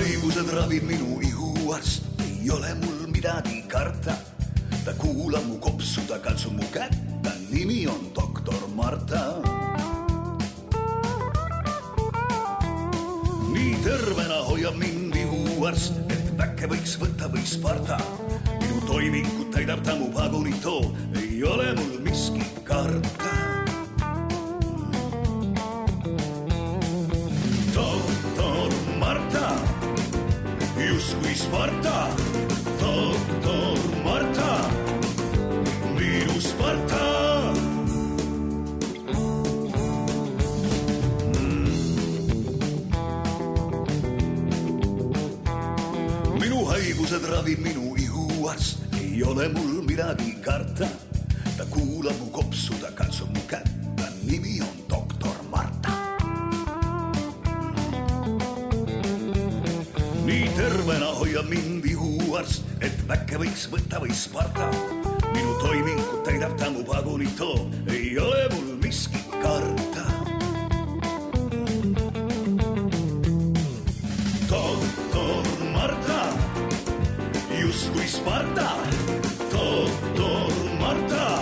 haigused ravib minu ihuarst, ei ole mul midagi karta. Ta kuulab mu kopsu, ta katsub mu kätt, ta nimi on doktor Marta. Nii tervena hoiab mind ihuarst, et väkke võiks võtta või Sparta. Minu toimingud täidab ta mu pagunito, ei ole mul miskit karta. Doktor Marta, justkui Sparta. Doktor Marta, minu Sparta. Minu haigused ravib minu ihuarst, ei ole mul midagi karta. Ta kuulab mu kopsu, ta katsub mu kätt, ta nimi on doktor Marta. Nii tervena hoiab mind ihuarst, et väkke võiks võtta või Sparta. Minu toimingud täidab ta mu pagunito, ei ole mul miskit karta. Doktor Marta, justkui Sparta. Doktor Marta,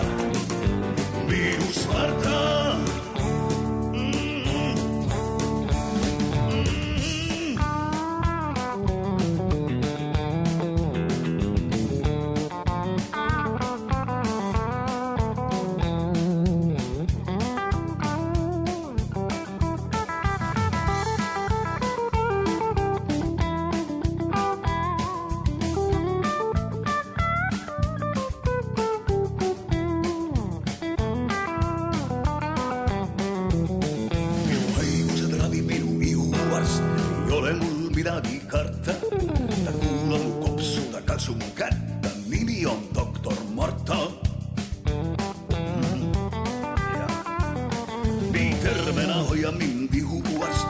minu Sparta. Midagi karta, ta kuulab mu kopsu, ta katsub mu kätt, ta nimi on doktor Marta. Nii tervena hoiab mind ihuarst,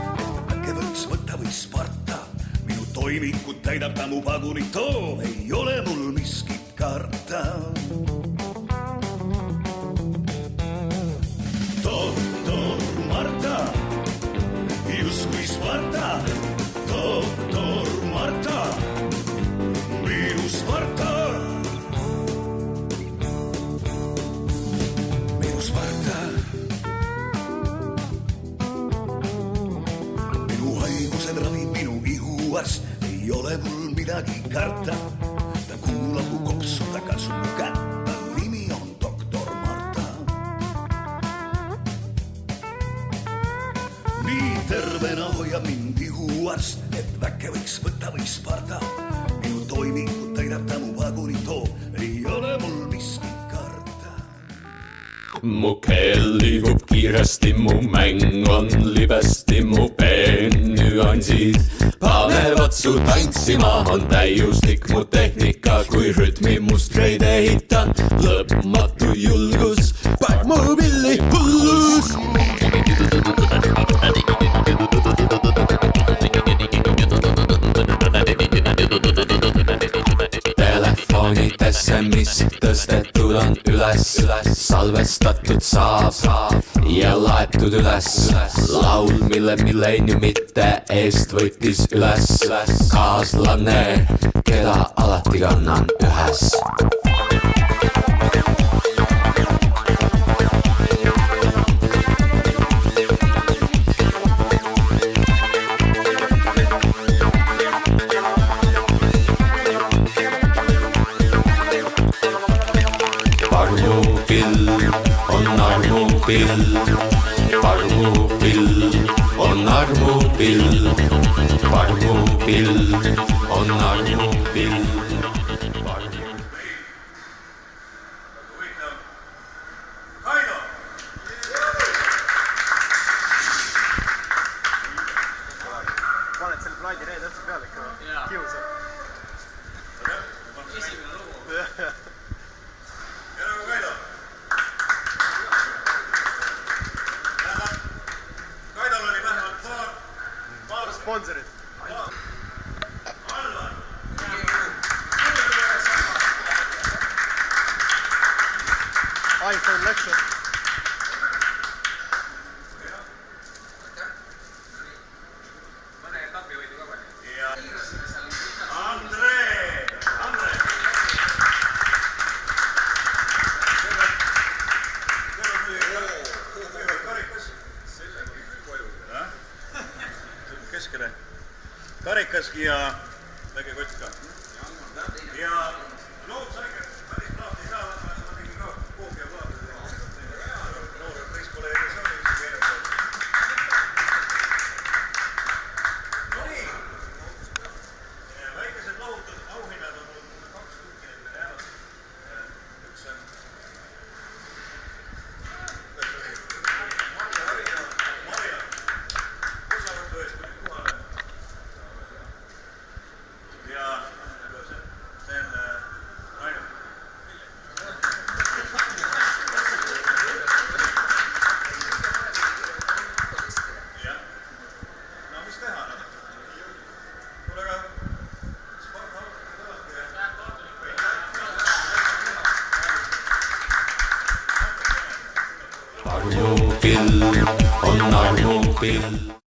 äkki võiks võtta või Sparta. Minu toimingud täidab ta mu pagunito, ei ole mul miskit karta. Doktor Marta, justkui Sparta. Doktor Marta, minu Sparta. Minu Sparta. Minu haigused ravib minu ihuarst, ei ole mul midagi karta. Ta kuulab mu kopsu, ta katsub mu kätt, ta nimi on doktor Marta. Nii tervena hoiab mind ihuarst, et väkke võiks võtta või Sparta. Minu toimingud täidab ta mu pagunito, ei ole mul miskit karta. Mu keel liigub kiiresti, mu mäng on libesti, mu peennüansid panevad su tantsima. On täiuslik mu tehnika, kui rütmimustreid ehitan. Lõpmatu julgus, paeg mu pilli hullus. Telefonidesse, mis tõstetud on üles, salvestatud saab ja laetud üles. Laul, mille milleeniumite eest võttis üles kaaslane, keda alati kannan ühes. Parmupill on armupill, parmupill on armupill. Kaido! Paned selle plaadi reede otsa peale ikka kiusa. Esimene lugu. Ja nagu Kaido. Kaidol oli vähemalt paar sponsorit. Alvar. iPhone lecture. Mõne etapi võidu ka palju. värvikas ja väike kott ka. Ja lood saige, päris plaat ei saa, ma tegin ka koopia plaatid. Noored võistkoleegi saali, mis keerutab. No nii, väikesed lohutud auhinnad on mul 2 tükki need meil jäävad. Üks on Marja, osavõtu eest tuli kohale. Ja see on Raino. Jah. No mis teha? Kuule ka armupill on armupill.